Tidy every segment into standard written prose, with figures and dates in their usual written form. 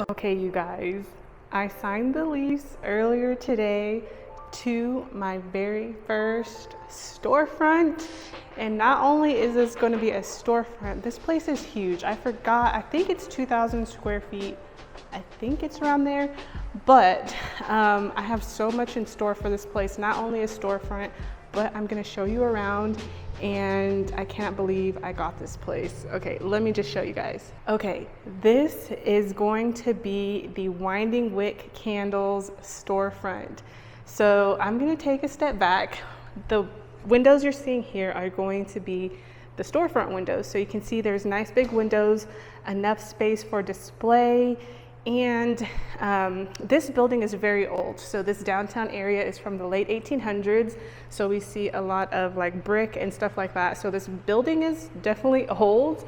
Okay, you guys, I signed the lease earlier today to my very first storefront. And not only is this going to be a storefront, this place is huge. I forgot, I think it's 2,000 square feet. I think it's around there. But I have so much in store for this place, not only a storefront, but I'm going to show you around. And I can't believe I got this place. Okay, let me just show you guys. Okay, this is going to be the Winding Wick Candles storefront. So I'm gonna take a step back. The windows you're seeing here are going to be the storefront windows. So you can see there's nice big windows, enough space for display. And this building is very old. So this downtown area is from the late 1800s. So we see a lot of like brick and stuff like that. So this building is definitely old,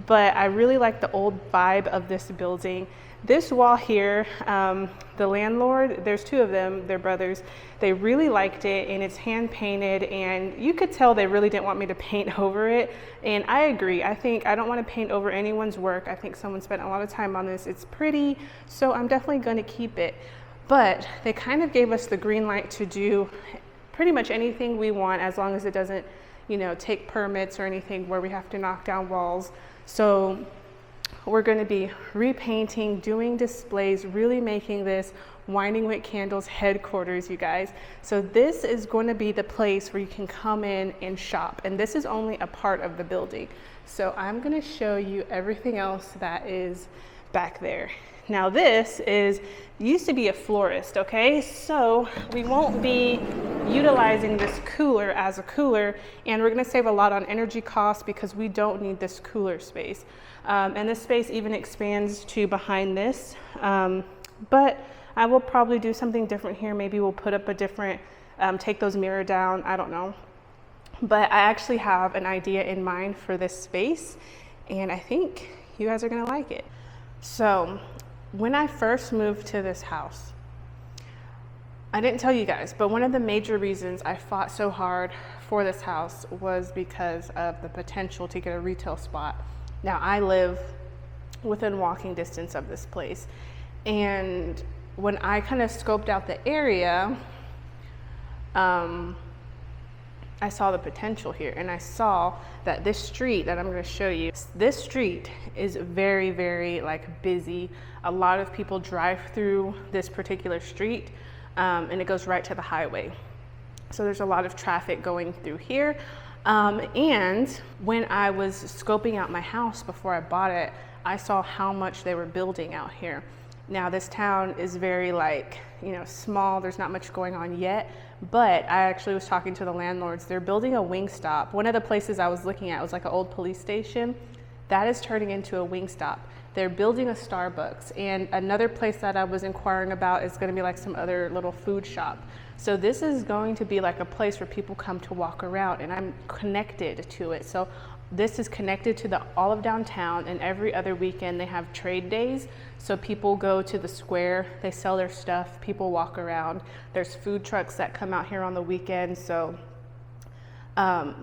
but I really like the old vibe of this building. This wall here, the landlord, there's two of them, they're brothers. They really liked it and it's hand painted, and you could tell they really didn't want me to paint over it. And I agree. I think I don't want to paint over anyone's work. I think someone spent a lot of time on this. It's pretty, so I'm definitely going to keep it. But they kind of gave us the green light to do pretty much anything we want, as long as it doesn't, you know, take permits or anything where we have to knock down walls. So we're going to be repainting, doing displays, really making this Winding Wick Candles headquarters, you guys. So this is going to be the place where you can come in and shop. And this is only a part of the building. So I'm going to show you everything else that is back there. Now this used to be a florist, okay? So we won't be utilizing this cooler as a cooler, and we're gonna save a lot on energy costs because we don't need this cooler space. And this space even expands to behind this. But I will probably do something different here. Maybe we'll put up a different, take those mirror down, I don't know. But I actually have an idea in mind for this space, and I think you guys are gonna like it. So when I first moved to this house, I didn't tell you guys, but one of the major reasons I fought so hard for this house was because of the potential to get a retail spot. Now I live within walking distance of this place, and when I kind of scoped out the area, I saw the potential here, and I saw that this street that I'm going to show you, this street is very, very like busy. A lot of people drive through this particular street, and it goes right to the highway. So there's a lot of traffic going through here. And when I was scoping out my house before I bought it, I saw how much they were building out here. Now this town is very like, you know, small. There's not much going on yet, but I actually was talking to the landlords. They're building a Wingstop. One of the places I was looking at was like an old police station. That is turning into a Wingstop. They're building a Starbucks, and another place that I was inquiring about is going to be like some other little food shop. So this is going to be like a place where people come to walk around, and I'm connected to it. So this is connected to all of downtown, and every other weekend they have trade days. So people go to the square, they sell their stuff, people walk around. There's food trucks that come out here on the weekend. So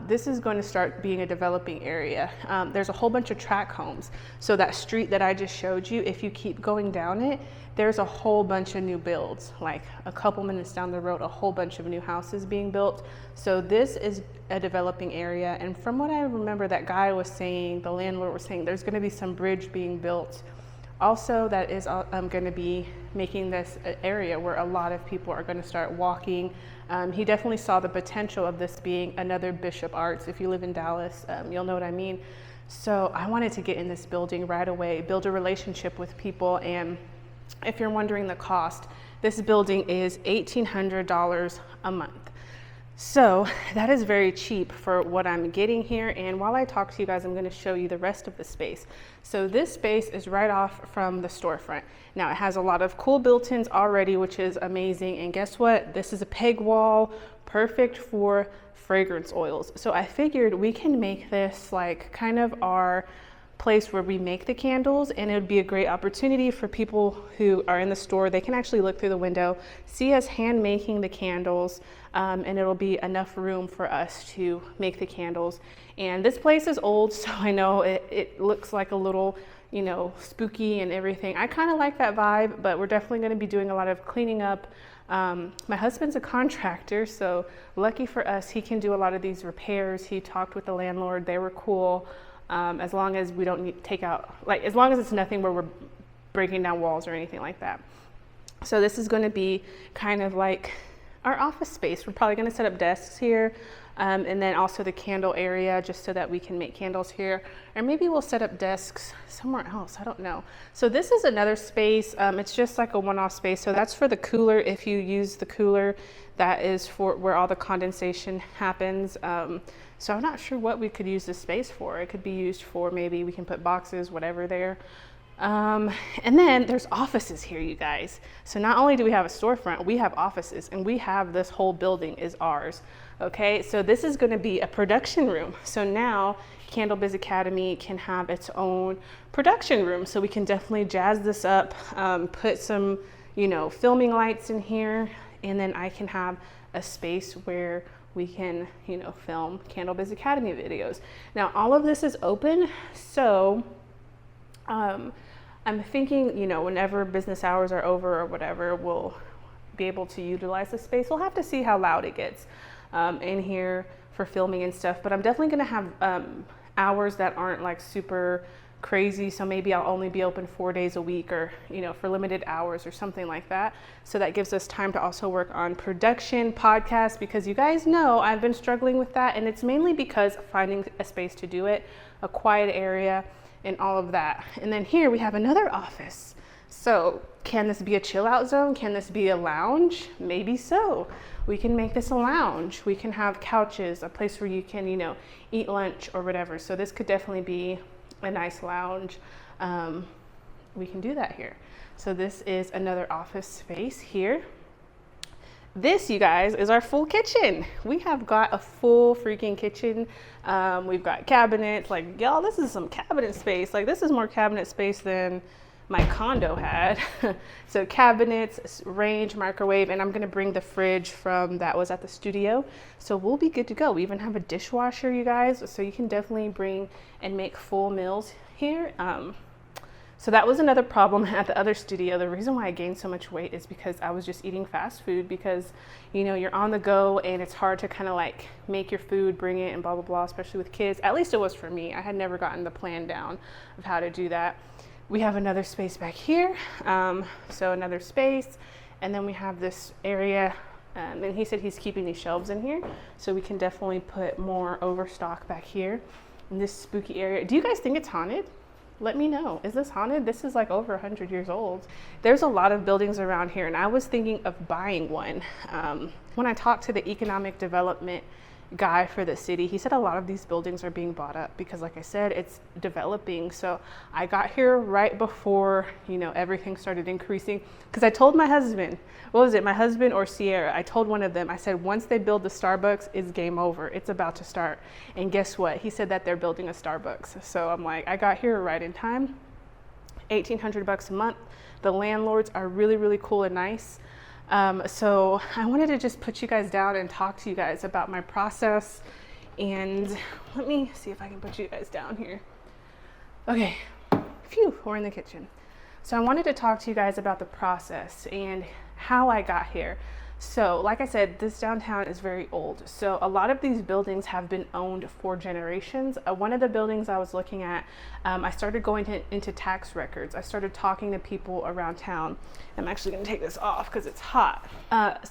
this is going to start being a developing area. There's a whole bunch of tract homes. So that street that I just showed you, if you keep going down it, there's a whole bunch of new builds. Like a couple minutes down the road, a whole bunch of new houses being built. So this is a developing area. And from what I remember, that guy was saying, the landlord was saying, there's going to be some bridge being built. Also, that is going to be making this an area where a lot of people are going to start walking. He definitely saw the potential of this being another Bishop Arts. If you live in Dallas, you'll know what I mean. So I wanted to get in this building right away, build a relationship with people. And if you're wondering the cost, this building is $1,800 a month. So that is very cheap for what I'm getting here. And while I talk to you guys, I'm going to show you the rest of the space. So this space is right off from the storefront. Now it has a lot of cool built-ins already, which is amazing. And guess what? This is a peg wall, perfect for fragrance oils. So I figured we can make this like kind of our place where we make the candles, and it would be a great opportunity for people who are in the store. They can actually look through the window, see us hand making the candles, and it'll be enough room for us to make the candles. And this place is old, so I know it looks like a little you know, spooky and everything. I kind of like that vibe, but we're definitely going to be doing a lot of cleaning up. My husband's a contractor, so lucky for us, he can do a lot of these repairs. He talked with the landlord, they were cool. As long as we don't need to take out, like, as long as it's nothing where we're breaking down walls or anything like that. So this is going to be kind of like our office space. We're probably going to set up desks here, and then also the candle area, just so that we can make candles here, or maybe we'll set up desks somewhere else, I don't know. So this is another space. It's just like a one-off space. So that's for the cooler. If you use the cooler, that is for where all the condensation happens. So I'm not sure what we could use this space for. It could be used for, maybe we can put boxes, whatever there. And then there's offices here, you guys. So not only do we have a storefront, we have offices, and we have this whole building is ours. Okay, so this is going to be a production room. So now Candlebiz Academy can have its own production room. So we can definitely jazz this up, put some, you know, filming lights in here, and then I can have a space where we can, you know, film Candlebiz Academy videos. Now all of this is open, so I'm thinking, you know, whenever business hours are over or whatever, we'll be able to utilize the space. We'll have to see how loud it gets in here for filming and stuff, but I'm definitely going to have hours that aren't like super crazy. So maybe I'll only be open 4 days a week, or, you know, for limited hours or something like that. So that gives us time to also work on production, podcasts, because you guys know I've been struggling with that, and it's mainly because of finding a space to do it, a quiet area, and all of that. And then here we have another office. So can this be a chill out zone? Can this be a lounge? Maybe so. We can make this a lounge. We can have couches, a place where you can, you know, eat lunch or whatever. So this could definitely be a nice lounge. We can do that here. So this is another office space here. This, you guys, is our full kitchen. We have got a full freaking kitchen. We've got cabinets. Like, y'all, this is some cabinet space. Like, this is more cabinet space than my condo had. So cabinets, range, microwave, and I'm gonna bring the fridge from that was at the studio. So we'll be good to go. We even have a dishwasher, you guys. So you can definitely bring and make full meals here. So that was another problem at the other studio. The reason why I gained so much weight is because I was just eating fast food, because, you know, you're on the go and it's hard to kind of like make your food, bring it, and blah, blah, blah, especially with kids. At least it was for me. I had never gotten the plan down of how to do that. We have another space back here. So another space. And then we have this area. And he said he's keeping these shelves in here, so we can definitely put more overstock back here in this spooky area. Do you guys think it's haunted? Let me know. Is this haunted? This is like over 100 years old. There's a lot of buildings around here, and I was thinking of buying one. When I talked to the economic development guy for the city, he said a lot of these buildings are being bought up because, like I said, it's developing. So I got here right before, you know, everything started increasing, because I told my husband, what was it, my husband or Sierra, I told one of them, I said, once they build the Starbucks, it's game over. It's about to start. And guess what? He said that they're building a Starbucks. So I'm like, I got here right in time. $1,800 a month. The landlords are really, really cool and nice. So I wanted to just put you guys down and talk to you guys about my process. And let me see if I can put you guys down here. Okay, phew, we're in the kitchen. So I wanted to talk to you guys about the process and how I got here. So like I said, this downtown is very old. So a lot of these buildings have been owned for generations. One of the buildings I was looking at, I started going into tax records. I started talking to people around town. I'm actually gonna take this off because it's hot.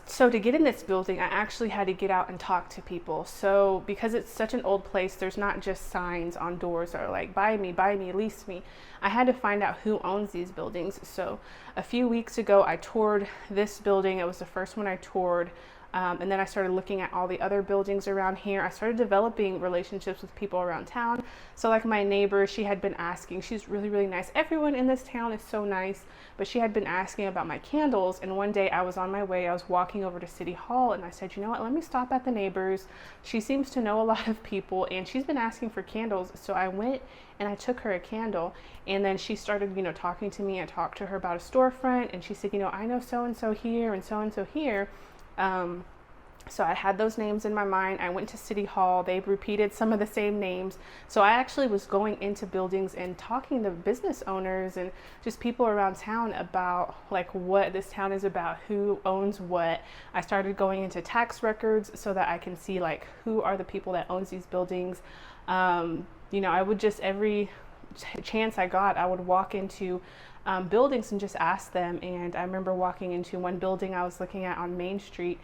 So to get in this building, I actually had to get out and talk to people. So because it's such an old place, there's not just signs on doors that are like, buy me, lease me. I had to find out who owns these buildings. So a few weeks ago, I toured this building. It was the first one I toured. And then I started looking at all the other buildings around here. I started developing relationships with people around town. So like my neighbor, she had been asking, she's really, really nice. Everyone in this town is so nice, but she had been asking about my candles. And one day I was on my way, I was walking over to City Hall, and I said, you know what, let me stop at the neighbors. She seems to know a lot of people and she's been asking for candles. So I went and I took her a candle, and then she started, you know, talking to me. I talked to her about a storefront, and she said, you know, I know so-and-so here and so-and-so here. So I had those names in my mind. I went to City Hall. They repeated some of the same names. So I actually was going into buildings and talking to business owners and just people around town about like what this town is about, who owns what. I started going into tax records so that I can see like who are the people that owns these buildings. You know, I would just, every chance I got, I would walk into buildings and just ask them. And I remember walking into one building I was looking at on Main Street.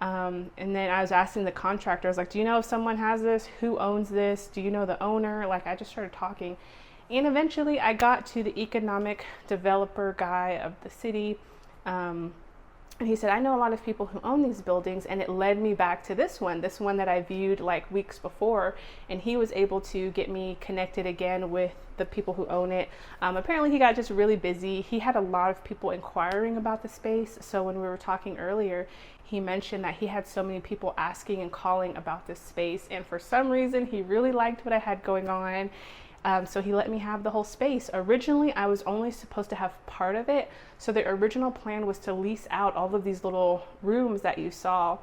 And then I was asking the contractor, I was like, do you know if someone has this? Who owns this? Do you know the owner? Like, I just started talking. And eventually I got to the economic developer guy of the city. And he said, I know a lot of people who own these buildings, and it led me back to this one that I viewed like weeks before. And he was able to get me connected again with the people who own it. Apparently he got just really busy. He had a lot of people inquiring about the space. So when we were talking earlier, he mentioned that he had so many people asking and calling about this space. And for some reason, he really liked what I had going on. So he let me have the whole space. Originally, I was only supposed to have part of it. So the original plan was to lease out all of these little rooms that you saw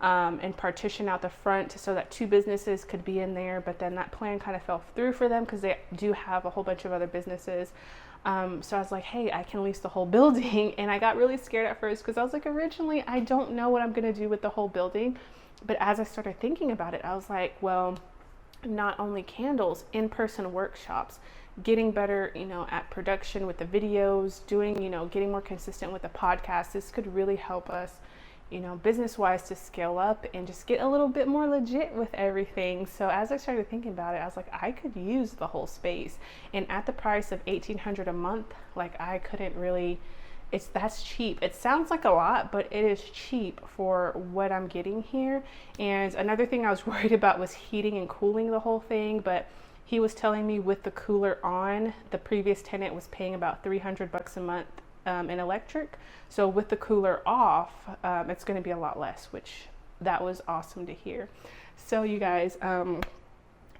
and partition out the front so that 2 businesses could be in there. But then that plan kind of fell through for them because they do have a whole bunch of other businesses. So I was like, hey, I can lease the whole building. And I got really scared at first because I was like, originally, I don't know what I'm going to do with the whole building. But as I started thinking about it, I was like, well, not only candles, in-person workshops, getting better, you know, at production with the videos, doing, you know, getting more consistent with the podcast. This could really help us, you know, business-wise to scale up and just get a little bit more legit with everything. So as I started thinking about it, I was like, I could use the whole space. And at the price of $1,800 a month, like I couldn't really, that's cheap. It sounds like a lot, but it is cheap for what I'm getting here. And another thing I was worried about was heating and cooling the whole thing, but he was telling me with the cooler on, the previous tenant was paying about $300 a month in electric. So with the cooler off, it's going to be a lot less, which that was awesome to hear. So you guys,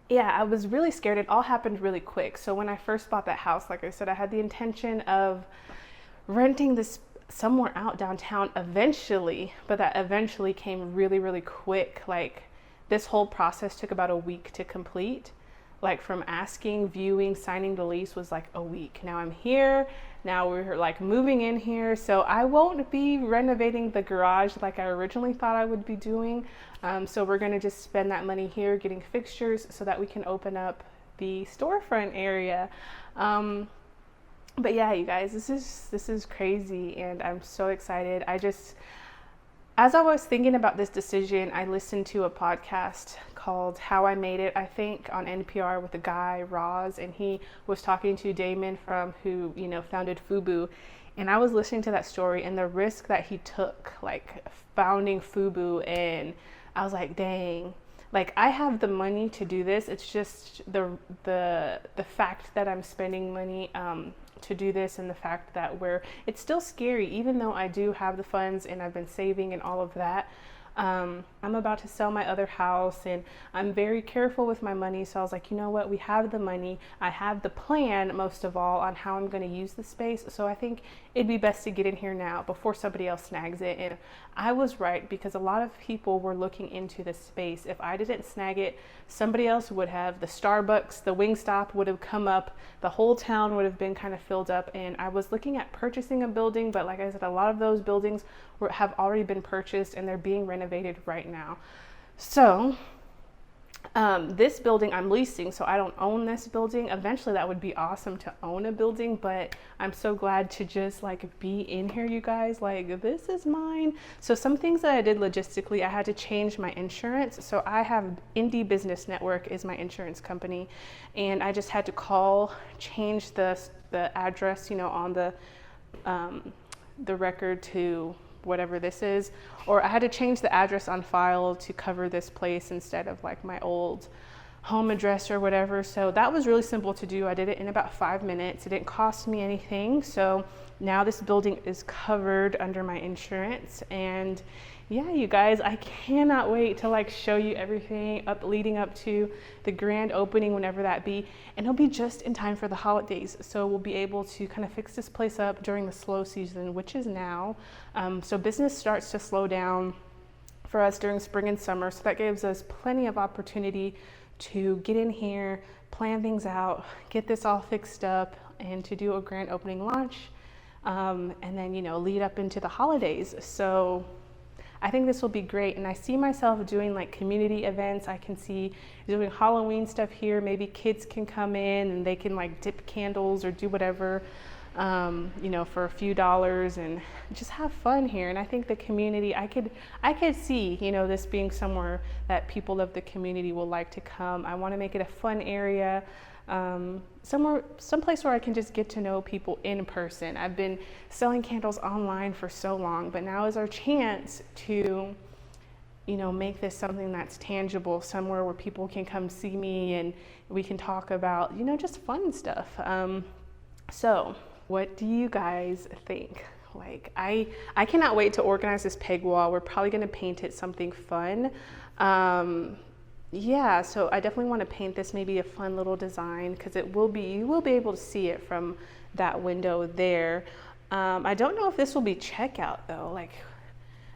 yeah, I was really scared. It all happened really quick. So when I first bought that house, like I said, I had the intention of renting this somewhere out downtown eventually, but that eventually came really, really quick. Like this whole process took about a week to complete. Like from asking, viewing, signing the lease was like a week. Now I'm here. Now we're like moving in here. So I won't be renovating the garage like I originally thought I would be doing. So we're going to just spend that money here getting fixtures so that we can open up the storefront area. But yeah, you guys, this is crazy and I'm so excited. As I was thinking about this decision, I listened to a podcast called How I Made It, I think, on NPR with a guy, Roz, and he was talking to Damon who, you know, founded FUBU. And I was listening to that story and the risk that he took, like founding FUBU, and I was like, dang. Like I have the money to do this. It's just the fact that I'm spending money to do this, and the fact that it's still scary, even though I do have the funds and I've been saving and all of that. I'm about to sell my other house and I'm very careful with my money. So I was like, you know what? We have the money. I have the plan, most of all, on how I'm going to use the space. So I think it'd be best to get in here now before somebody else snags it. And I was right, because a lot of people were looking into this space. If I didn't snag it, somebody else would have. The Starbucks, the Wingstop would have come up. The whole town would have been kind of filled up. And I was looking at purchasing a building, but like I said, a lot of those buildings have already been purchased and they're being renovated right now. So this building I'm leasing, so I don't own this building. Eventually that would be awesome to own a building, but I'm so glad to just like be in here, you guys. Like, this is mine. So some things that I did logistically, I had to change my insurance. So I have Indie Business Network is my insurance company, and I just had to change the address, you know, on the record to whatever this is, or I had to change the address on file to cover this place instead of like my old home address or whatever. So that was really simple to do. I did it in about 5 minutes. It didn't cost me anything. So now this building is covered under my insurance. And yeah, you guys, I cannot wait to like show you everything leading up to the grand opening, whenever that be. And it'll be just in time for the holidays. So we'll be able to kind of fix this place up during the slow season, which is now. So business starts to slow down for us during spring and summer. So that gives us plenty of opportunity to get in here, plan things out, get this all fixed up, and to do a grand opening launch, and then, you know, lead up into the holidays. So I think this will be great, and I see myself doing like community events. I can see doing Halloween stuff here. Maybe kids can come in and they can like dip candles or do whatever, you know, for a few dollars, and just have fun here. And I think the community, I could see, you know, this being somewhere that people of the community will like to come. I want to make it a fun area, someplace where I can just get to know people in person. I've been selling candles online for so long, but now is our chance to, you know, make this something that's tangible, somewhere where people can come see me and we can talk about, you know, just fun stuff. So what do you guys think? Like, I cannot wait to organize this peg wall. We're probably going to paint it something fun. Yeah, so I definitely want to paint this maybe a fun little design, because you will be able to see it from that window there. I don't know if this will be checkout though. Like,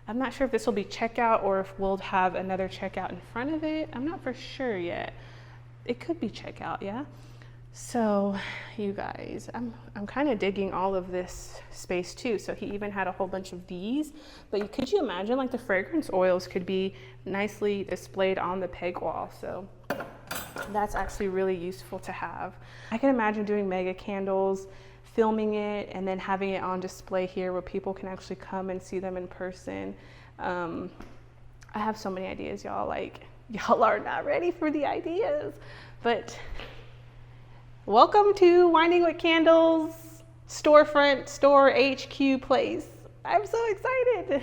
I'm not sure if this will be checkout or if we'll have another checkout in front of it. I'm not for sure yet. It could be checkout, yeah. So you guys, I'm kind of digging all of this space too. So he even had a whole bunch of these, but could you imagine, like, the fragrance oils could be nicely displayed on the peg wall. So that's actually really useful to have. I can imagine doing mega candles, filming it, and then having it on display here where people can actually come and see them in person. I have so many ideas, y'all. Like, y'all are not ready for the ideas, but welcome to Winding Wick Candles Storefront Store HQ place. I'm so excited.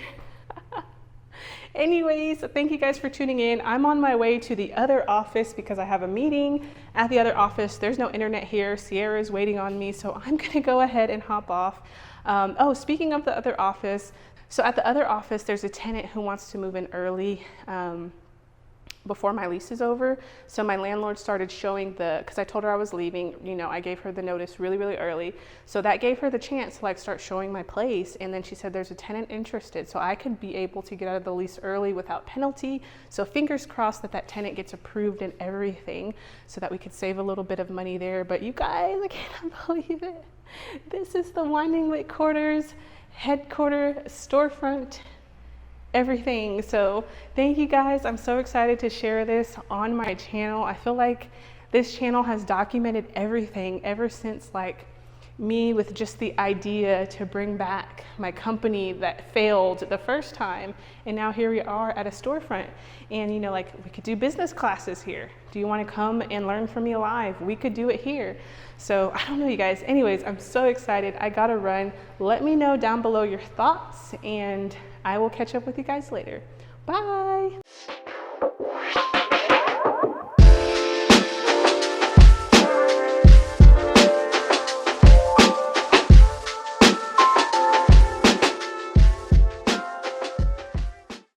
Anyways, thank you guys for tuning in. I'm on my way to the other office because I have a meeting at the other office. There's no internet here. Sierra is waiting on me, so I'm gonna go ahead and hop off. Oh, speaking of the other office, so at the other office, there's a tenant who wants to move in early, before my lease is over. So my landlord started showing because I told her I was leaving, you know, I gave her the notice really, really early. So that gave her the chance to like start showing my place. And then she said there's a tenant interested. So I could be able to get out of the lease early without penalty. So fingers crossed that that tenant gets approved and everything, so that we could save a little bit of money there. But you guys, I cannot believe it. This is the Winding Wick Quarters headquarters, storefront, everything. So thank you guys. I'm so excited to share this on my channel. I feel like this channel has documented everything ever since, like, me with just the idea to bring back my company that failed the first time, and now here we are at a storefront. And, you know, like, we could do business classes here. Do you want to come and learn from me live? We could do it here. So I don't know, you guys. Anyways, I'm so excited. I gotta run. Let me know down below your thoughts, and I will catch up with you guys later. Bye.